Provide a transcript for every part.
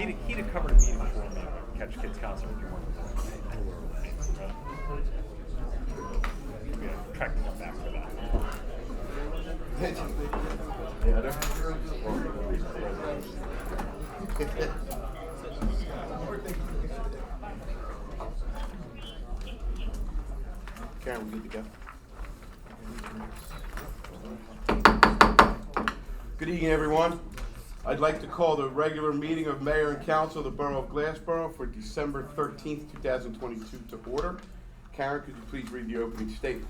He'd have covered a meeting for me. Catch Kids concert if you wanted. Yeah, tracking them back for that. Karen, we good to go? Good evening, everyone. I'd like to call the regular meeting of Mayor and Council of the Borough of Glassboro for December 13th, 2022 to order. Karen, could you please read the opening statement?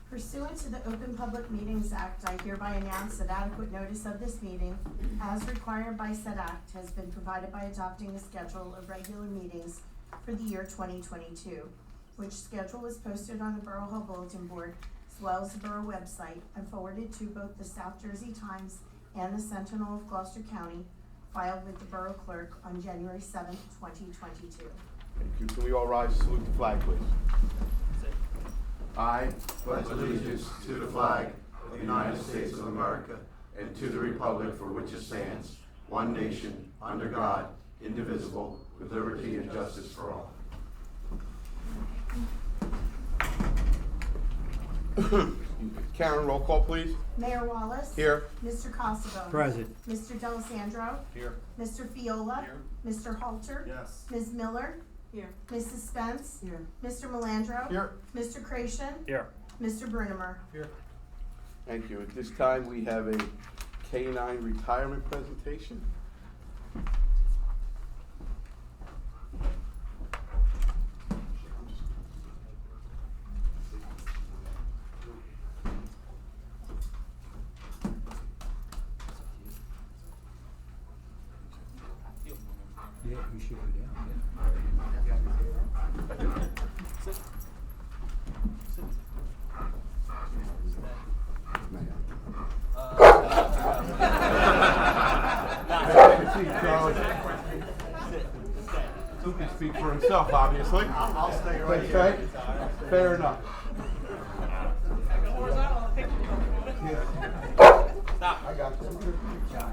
Pursuant to the Open Public Meetings Act, I hereby announce that adequate notice of this meeting, as required by said act, has been provided by adopting a schedule of regular meetings for the year 2022, which schedule is posted on the Borough Hall Bulletin Board, as well as the Borough website, and forwarded to both the South Jersey Times and the Sentinel of Gloucester County, filed with the Borough Clerk on January 7th, 2022. Thank you. Can we all rise to salute the flag, please? I pledge allegiance to the flag of the United States of America and to the republic for which it stands, one nation, under God, indivisible, with liberty and justice for all. Karen, roll call, please. Mayor Wallace. Here. Mr. Costello. Present. Mr. D'Alessandro. Here. Mr. Fiola. Here. Mr. Halter. Yes. Ms. Miller. Here. Mrs. Spence. Here. Mr. Melandro. Here. Mr. Creation. Here. Mr. Brunemer. Here. Thank you. At this time, we have a K-9 retirement presentation. Yeah, we should go down. He can speak for himself, obviously. I'll stay right Okay, fair enough. Stop. I got you. Down.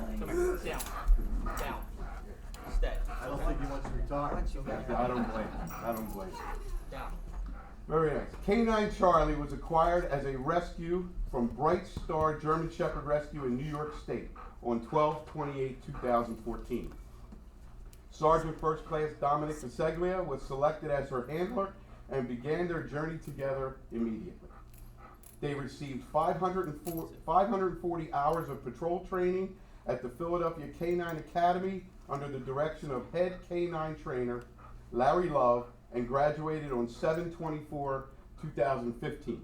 Stay. I don't think he wants to retire. I don't blame him. I don't blame him. Down. Very nice. K-9 Charlie was acquired as a rescue from Bright Star German Shepherd Rescue in New York State on 12/28/2014. Sergeant First Class Dominic Viseglia was selected as her handler and began their journey together immediately. They received 540 hours of patrol training at the Philadelphia K-9 Academy under the direction of head K-9 trainer Larry Love, and graduated on 7/24/2015.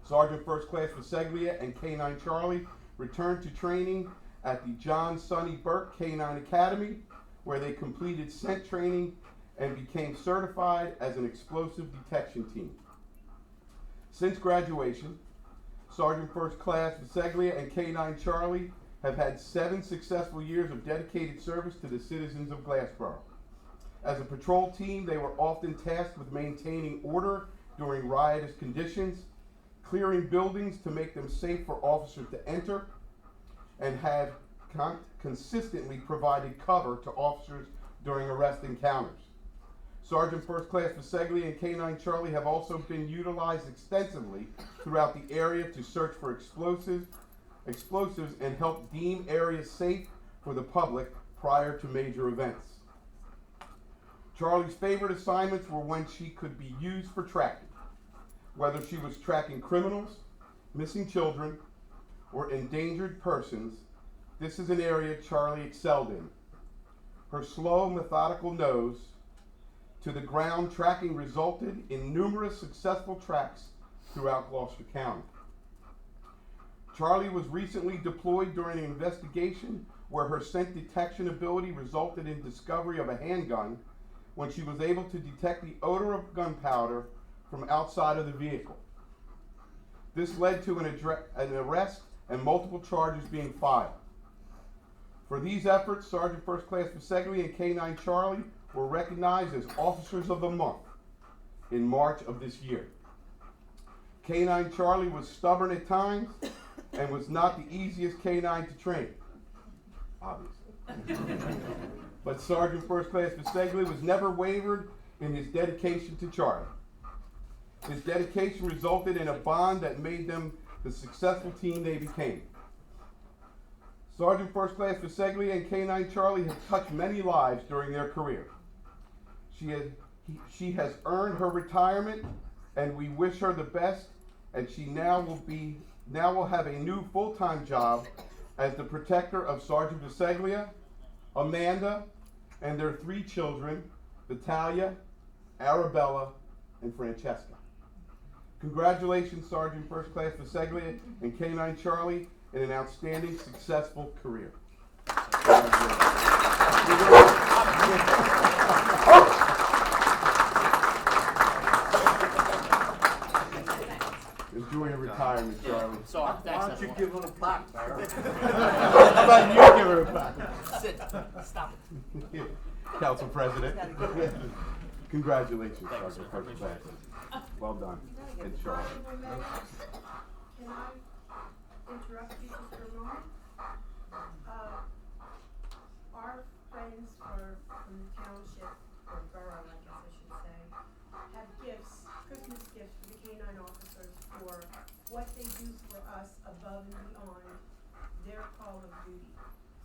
Sergeant First Class Viseglia and K-9 Charlie returned to training at the John Sonny Burke K-9 Academy, where they completed scent training and became certified as an explosive detection team. Since graduation, Sergeant First Class Viseglia and K-9 Charlie have had 7 successful years of dedicated service to the citizens of Glassboro. As a patrol team, they were often tasked with maintaining order during riotous conditions, clearing buildings to make them safe for officers to enter, and have consistently provided cover to officers during arrest encounters. Sergeant First Class Viseglia and K-9 Charlie have also been utilized extensively throughout the area to search for explosives and help deem areas safe for the public prior to major events. Charlie's favorite assignments were when she could be used for tracking, whether she was tracking criminals, missing children, or endangered persons. This is an area Charlie excelled in. Her slow, methodical nose to the ground tracking resulted in numerous successful tracks throughout Gloucester County. Charlie was recently deployed during an investigation where her scent detection ability resulted in discovery of a handgun when she was able to detect the odor of gunpowder from outside of the vehicle. This led to an arrest and multiple charges being filed. For these efforts, Sergeant First Class Viseglia and K-9 Charlie were recognized as Officers of the Month in March of this year. K-9 Charlie was stubborn at times and was not the easiest K-9 to train, obviously. but Sergeant First Class Biseglia was never wavered in his dedication to Charlie. His dedication resulted in a bond that made them the successful team they became. Sergeant First Class Biseglia and K9 Charlie have touched many lives during their career. She has earned her retirement, and we wish her the best, and she now will have a new full-time job as the protector of Sergeant Biseglia, Amanda, and their 3 children, Vitalia, Arabella, and Francesca. Congratulations, Sergeant First Class Biseglia and K9 Charlie, in an outstanding, successful career. Enjoy your retirement, Charlie. Sorry, Why don't you give him a plaque, Barry? How about you give her a plaque? Sit. Stop it. Council President. Congratulations, Sergeant First Class. Well done. And Charlie. Can I interrupt you just for a moment? Our friends from the township, or borough, I guess I should say, have gifts, Christmas gifts for the canine officers for what they do for us above and beyond their call of duty.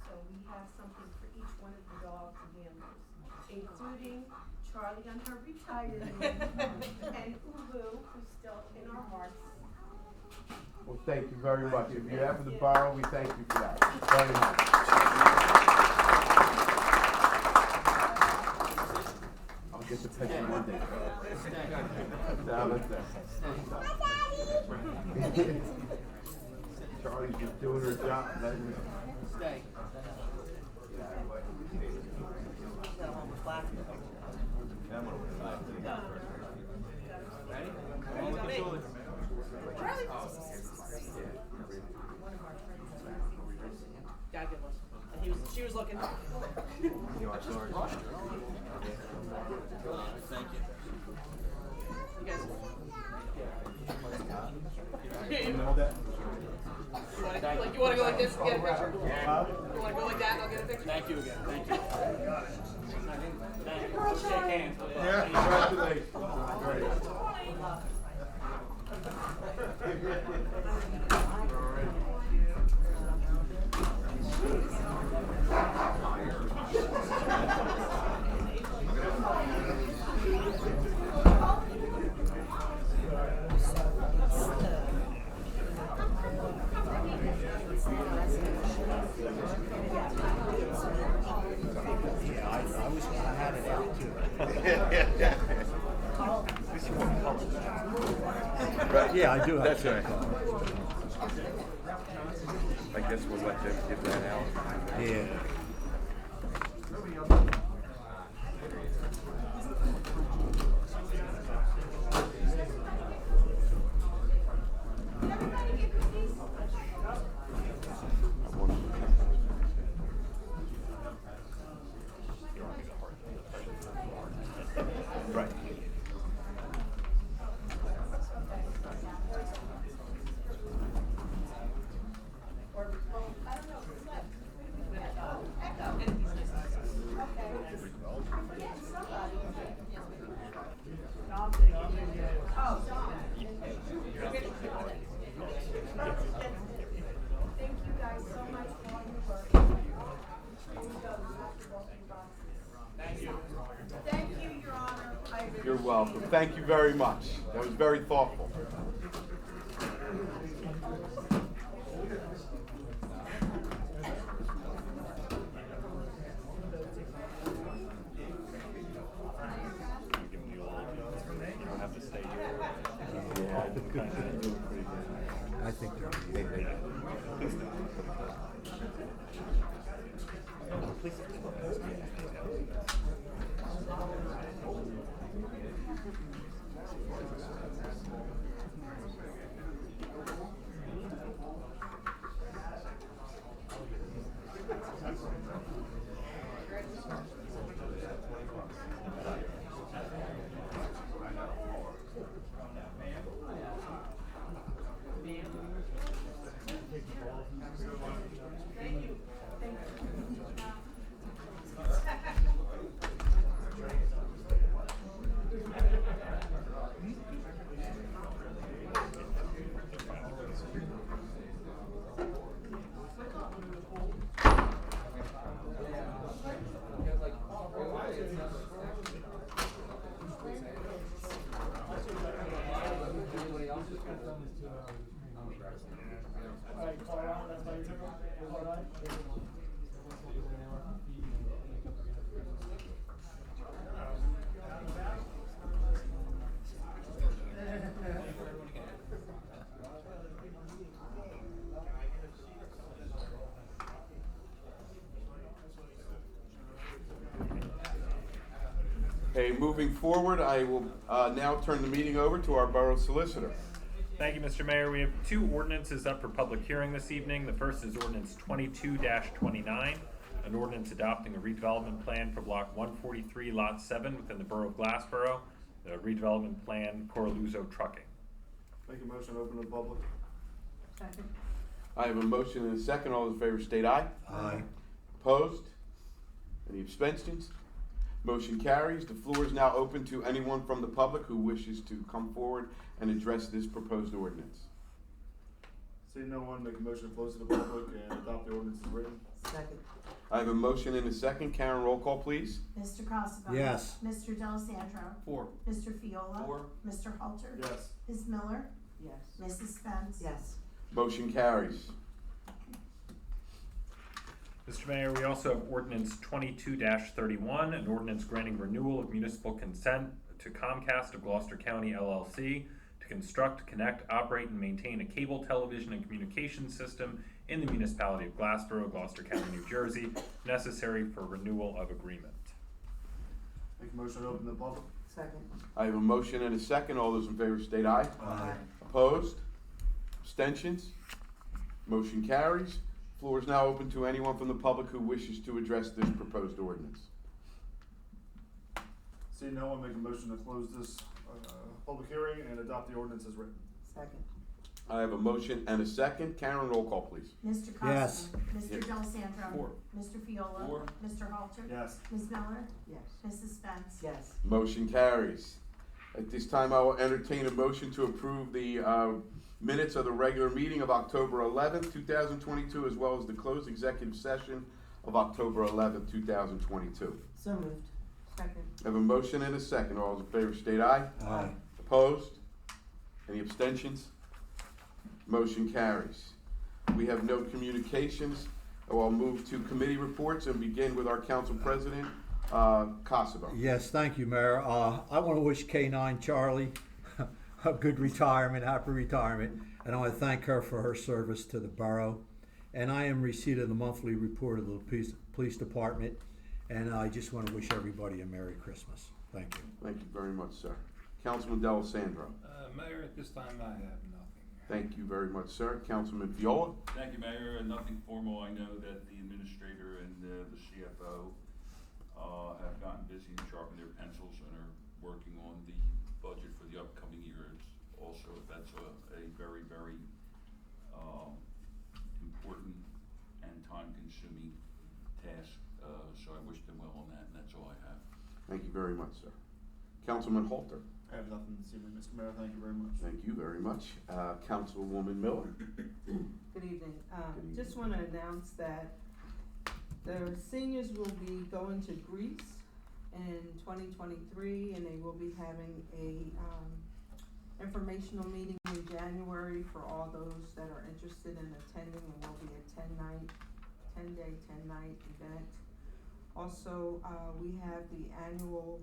So we have something for each one of the dogs and handlers, including Charlie on her retirement and Ulu, who's still in our hearts. Well, thank you very much. If you're after the borough, we thank you for that very much. I'll get the picture one day. Down at there. Charlie's just doing her job. Stay. She was looking. You are sorry. Thank you. You guys. You want to go like this and get a picture? You want to go like that and I'll get a picture? Thank you again. Thank you. Thank you. Let's shake hands. Yeah, congratulations. Great. I had it out too. Right. Yeah, I do have That's to. right. I guess we'll let them give that out. Yeah. Right. Thank you guys so much for all your work. Here we go. Thank you. Thank you, Your Honor. I really You're welcome. Thank you very much. That was very thoughtful. You don't have to stay here. Yeah, I think I think they're Alright, call around, that's my turn. All right. Okay, moving forward, I will now turn the meeting over to our Borough Solicitor. Thank you, Mr. Mayor. We have two ordinances up for public hearing this evening. The first is ordinance 22-29, an ordinance adopting a redevelopment plan for block 143, lot 7 within the Borough of Glassboro, the redevelopment plan Coraluzzo Trucking. Make a motion to open the public. Second. I have a motion and a second. All those in favor state aye. Aye. Opposed? Any abstentions? Motion carries. The floor is now open to anyone from the public who wishes to come forward and address this proposed ordinance. Seeing no one, make a motion to close to the public and adopt the ordinance as written. Second. I have a motion and a second. Karen, roll call, please. Mr. Casabo. Yes. Mr. D'Alessandro. Four. Mr. Fiola. Four. Mr. Halter. Yes. Ms. Miller. Yes. Mrs. Spence. Yes. Motion carries. Mr. Mayor, we also have ordinance 22-31, an ordinance granting renewal of municipal consent to Comcast of Gloucester County LLC to construct, connect, operate, and maintain a cable television and communications system in the municipality of Glassboro, Gloucester County, New Jersey, necessary for renewal of agreement. Make a motion to open the public. Second. I have a motion and a second. All those in favor state aye. Aye. Opposed? Abstentions? Motion carries. Floor is now open to anyone from the public who wishes to address this proposed ordinance. Seeing no one, make a motion to close this public hearing and adopt the ordinance as written. Second. I have a motion and a second. Karen, roll call, please. Mr. Casabo. Yes. Mr. D'Alessandro. Four. Mr. Fiola. Four. Mr. Halter. Yes. Ms. Miller. Yes. Mrs. Spence. Yes. Motion carries. At this time, I will entertain a motion to approve the minutes of the regular meeting of October 11th, 2022, as well as the closed executive session of October 11th, 2022. So moved. Second. I have a motion and a second. All those in favor state aye. Aye. Opposed? Any abstentions? Motion carries. We have no communications. I'll move to committee reports and begin with our council president, Casabo. Yes, thank you, Mayor. I want to wish K9 Charlie a good retirement, happy retirement, and I want to thank her for her service to the borough. And I am in receipt of the monthly report of the police department, and I just want to wish everybody a Merry Christmas. Thank you. Thank you very much, sir. Councilman D'Alessandro. Mayor, at this time I have nothing. Thank you very much, sir. Councilman Viola. Thank you, Mayor. Nothing formal. I know that the administrator and the CFO have gotten busy and sharpened their pencils and are working on the budget for the upcoming year. It's also, that's a very, very important and time-consuming task. So I wish them well on that, and that's all I have. Thank you very much, sir. Councilman Halter. I have nothing this evening, Mr. Mayor. Thank you very much. Thank you very much. Councilwoman Miller. Good evening. Good evening. Just want to announce that the seniors will be going to Greece in 2023, and they will be having a informational meeting in January for all those that are interested in attending, and will be a 10-day, 10-night event. Also, we have the annual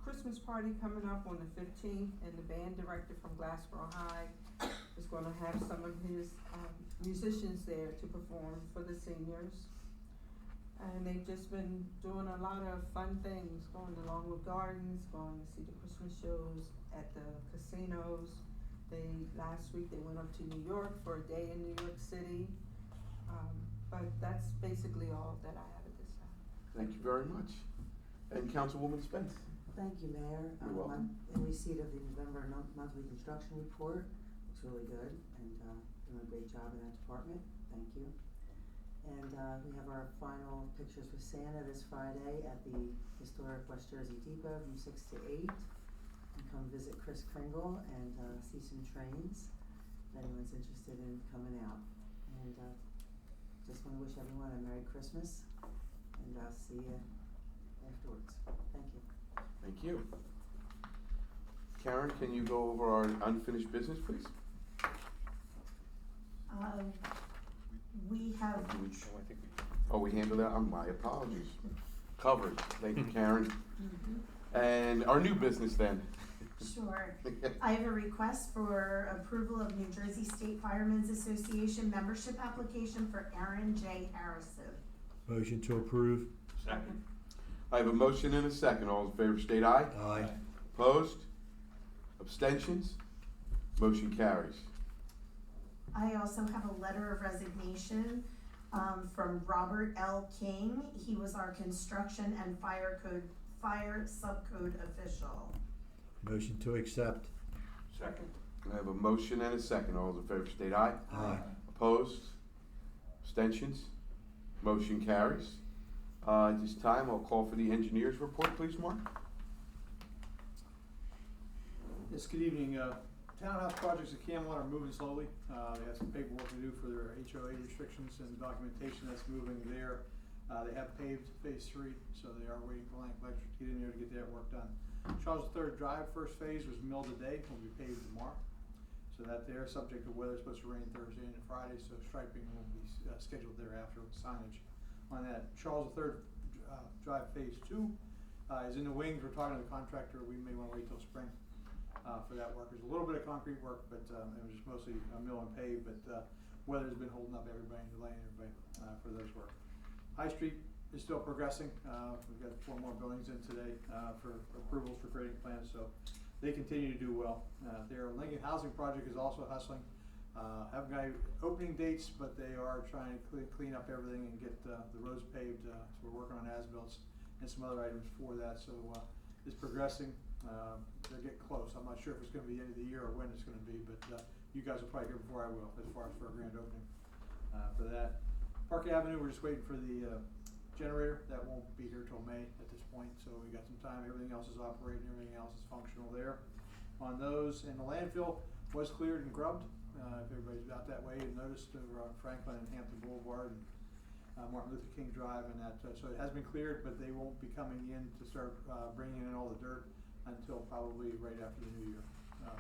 Christmas party coming up on the 15th, and the band director from Glassboro High is going to have some of his musicians there to perform for the seniors. And they've just been doing a lot of fun things, going to Longwood Gardens, going to see the Christmas shows at the casinos. Last week they went up to New York for a day in New York City. But that's basically all that I have at this time. Thank you very much. And Councilwoman Spence. Thank you, Mayor. You're welcome. I'm in receipt of the November monthly construction report. It's really good, and doing a great job in that department. Thank you. And we have our final pictures with Santa this Friday at the historic West Jersey Depot from 6 to 8. And come visit Chris Kringle and see some trains if anyone's interested in coming out. And just want to wish everyone a Merry Christmas, and see you afterwards. Thank you. Thank you. Karen, can you go over our unfinished business, please? We have, Oh, we handled that? My apologies. Covered. Thank you, Karen. And our new business then. sure. I have a request for approval of New Jersey State Firemen's Association membership application for Aaron J. Harrison. Motion to approve. Second. I have a motion and a second. All in favor state aye. Aye. Opposed? Abstentions? Motion carries. I also have a letter of resignation from Robert L. King. He was our construction and fire subcode official. Motion to accept. Second. I have a motion and a second. All those in favor state aye. Aye. Opposed? Abstentions? Motion carries. At this time, I'll call for the engineer's report, please, Mark. Yes, good evening. Townhouse projects at Camelot are moving slowly. They have some paperwork to do for their HOA restrictions and documentation that's moving there. They have paved phase 3, so they are waiting for Lank Electric to get in there to get that work done. Charles III Drive first phase was milled today, will be paved tomorrow. So that there, subject to weather, it's supposed to rain Thursday and Friday, so striping will be scheduled thereafter with signage on that. Charles III Drive phase 2 is in the wings. We're talking to the contractor. We may want to wait till spring for that work. There's a little bit of concrete work, but it was just mostly mill and pave, but weather's been holding up everybody and delaying everybody for those work. High Street is still progressing. We've got 4 more buildings in today for approvals for grading plans, so they continue to do well. Their Lincoln Housing Project is also hustling. Haven't got opening dates, but they are trying to clean up everything and get the roads paved. So we're working on as-bills and some other items for that. So it's progressing. They're getting close. I'm not sure if it's going to be the end of the year or when it's going to be, but you guys will probably hear before I will, as far as for a grand opening for that. Park Avenue, we're just waiting for the generator. That won't be here till May at this point, so we got some time. Everything else is operating, everything else is functional there on those. And the landfill was cleared and grubbed. If everybody's out that way and noticed over on Franklin and Hampton Boulevard and Martin Luther King Drive and that, so it has been cleared, but they won't be coming in to start bringing in all the dirt until probably right after the new year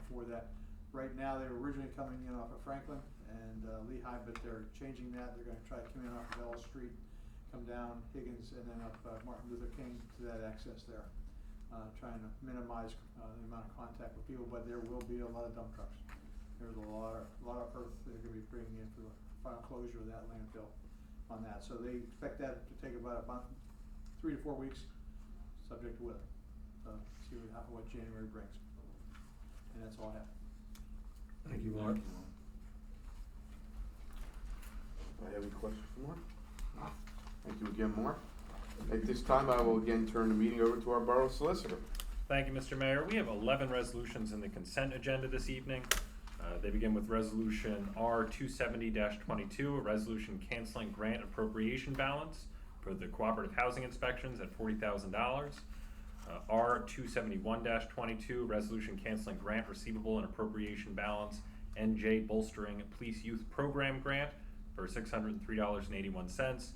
for that. Right now, they were originally coming in off of Franklin and Lehigh, but they're changing that. They're going to try to come in off of Ellis Street, come down Higgins, and then up Martin Luther King to that access there. Trying to minimize the amount of contact with people, but there will be a lot of dump trucks. There's a lot of earth they're going to be bringing in for the final closure of that landfill on that. So they expect that to take about 3 to 4 weeks, subject to weather. See what January brings. And that's all I have. Thank you, Mark. Do I have any questions for Mark? Thank you again, Mark. At this time, I will again turn the meeting over to our borough solicitor. Thank you, Mr. Mayor. We have 11 resolutions in the consent agenda this evening. They begin with Resolution R270-22, a resolution canceling grant appropriation balance for the cooperative housing inspections at $40,000. R271-22, resolution canceling grant receivable and appropriation balance NJ Bolstering Police Youth Program Grant for $603.81.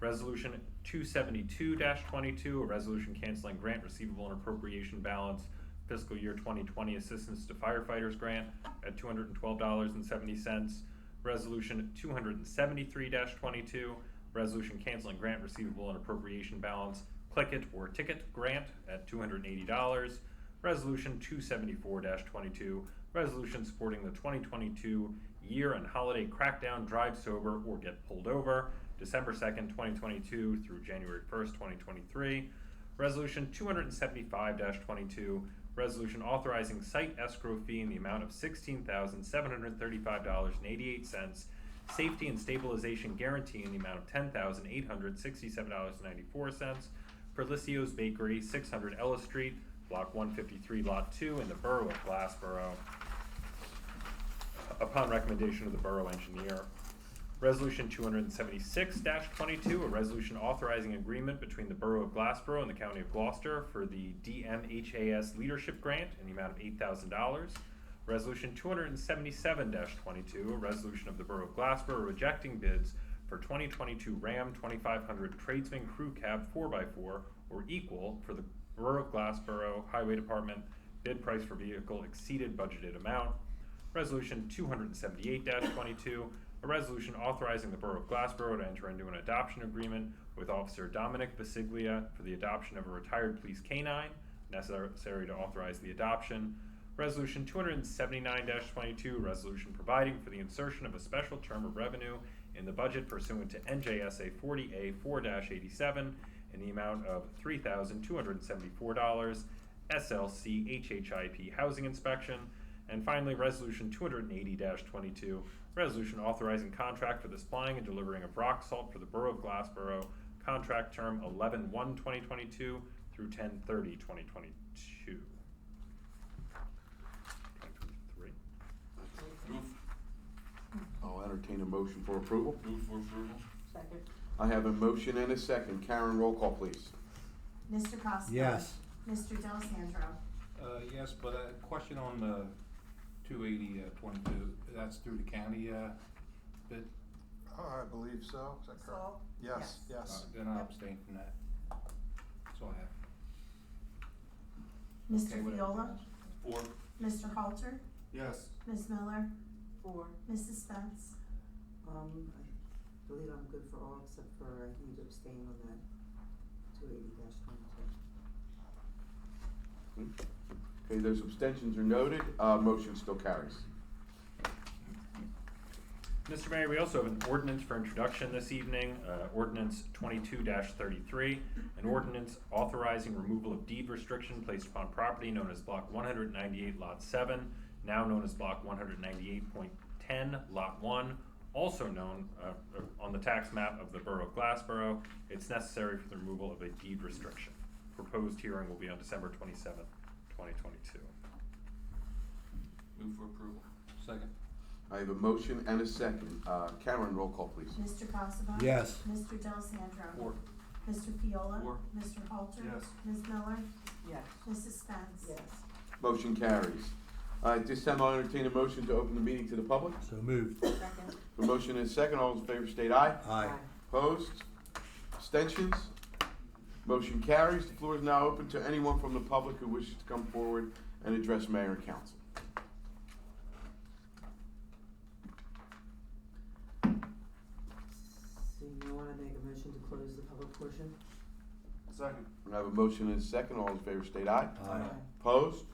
Resolution 272-22, a resolution canceling grant receivable and appropriation balance fiscal year 2020 assistance to firefighters grant at $212.70. Resolution 273-22, resolution canceling grant receivable and appropriation balance click it or ticket grant at $280. Resolution 274-22, resolution supporting the 2022 year and holiday crackdown drive sober or get pulled over December 2nd, 2022 through January 1st, 2023. Resolution 275-22, resolution authorizing site escrow fee in the amount of $16,735.88, safety and stabilization guarantee in the amount of $10,867.94 for Lissio's Bakery, 600 Ellis Street, Block 153, Lot 2 in the Borough of Glassboro, upon recommendation of the Borough Engineer. Resolution 276-22, a resolution authorizing agreement between the Borough of Glassboro and the County of Gloucester for the DMHAS Leadership Grant in the amount of $8,000. Resolution 277-22, a resolution of the Borough of Glassboro rejecting bids for 2022 Ram 2500 Tradesman Crew Cab 4x4 or equal for the Borough of Glassboro Highway Department. Bid price for vehicle exceeded budgeted amount. Resolution 278-22, a a resolution authorizing the Borough of Glassboro to enter into an adoption agreement with Officer Dominic Basiglia for the adoption of a retired police canine, necessary to authorize the adoption. Resolution 279-22, resolution providing for the insertion of a special term of revenue in the budget pursuant to NJSA 40A4-87 in the amount of $3,274, SLC HHIP housing inspection. And finally, resolution 280-22, resolution authorizing contract for the supplying and delivering of rock salt for the Borough of Glassboro, contract term 11/1/2022 through 10/30/2022. Move, I'll entertain a motion for approval. move for approval. Second. I have a motion and a second. Karen, roll call, please. Mr. Costa? Yes. Mr. D'Alessandro? Yes, but a question on the 280-22, that's through the county, bid? I believe so. Is that correct? Salt? Yes, yes. Then I'll abstain from that. That's all I have. Mr. Okay, whatever. Fiola? Four. Mr. Halter? Yes. Ms. Miller? 4. Mrs. Spence? I believe I'm good for all except for I need to abstain on that 280-22. Okay, those abstentions are noted. Motion still carries. Mr. Mayor, we also have an ordinance for introduction this evening, ordinance 22-33, an ordinance authorizing removal of deed restriction placed upon property known as Block 198, Lot 7, now known as Block 198.10, Lot 1, also known on the tax map of the Borough of Glassboro. It's necessary for the removal of a deed restriction. Proposed hearing will be on December 27th, 2022. Move for approval. Second. I have a motion and a second. Karen, roll call, please. Mr. Costa? Yes. Mr. D'Alessandro? Four. Mr. Fiola? Four. Mr. Halter? Yes. Ms. Miller? Yes. Mrs. Spence? Yes. Motion carries. At this time, I'll entertain a motion to open the meeting to the public. So moved. Second. A motion and a second. All those in favor state aye. Aye. Opposed? Abstentions? Motion carries. The floor is now open to anyone from the public who wishes to come forward and address mayor and council. Seeing no one, I make a motion to close the public portion. Second. I have a motion and a second. All those in favor state aye. Aye. Opposed?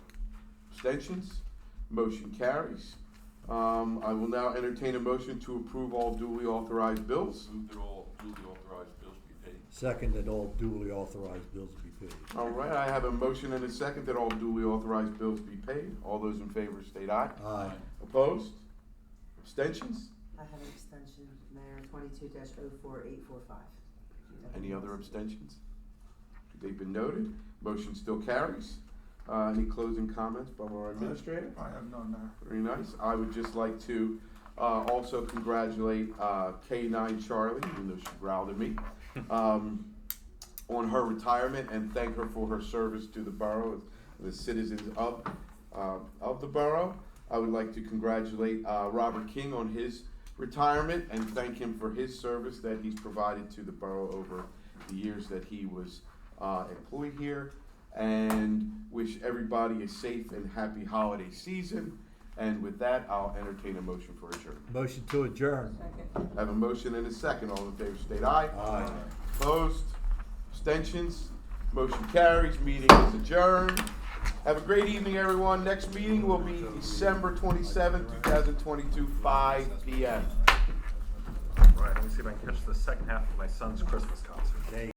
Abstentions? Motion carries. I will now entertain a motion to approve all duly authorized bills. Move that all duly authorized bills be paid. Second, that all duly authorized bills be paid. All right, I have a motion and a second that all duly authorized bills be paid. All those in favor state aye. Aye. Opposed? Abstentions? I have an extension, Mayor, 22-04845. Any other abstentions? They've been noted. Motion still carries. Any closing comments by our administrator? I have none there. Very nice. I would just like to also congratulate K9 Charlie, even though she growled at me, on her retirement and thank her for her service to the borough, the citizens of the borough. I would like to congratulate Robert King on his retirement and thank him for his service that he's provided to the borough over the years that he was employed here. And wish everybody a safe and happy holiday season. And with that, I'll entertain a motion for adjournment. Motion to adjourn. Second. I have a motion and a second. All in favor state aye. Aye. Opposed? Abstentions? Motion carries. Meeting is adjourned. Have a great evening, everyone. Next meeting will be December 27th, 2022, 5 p.m. All right, let me see if I can catch the second half of my son's Christmas concert.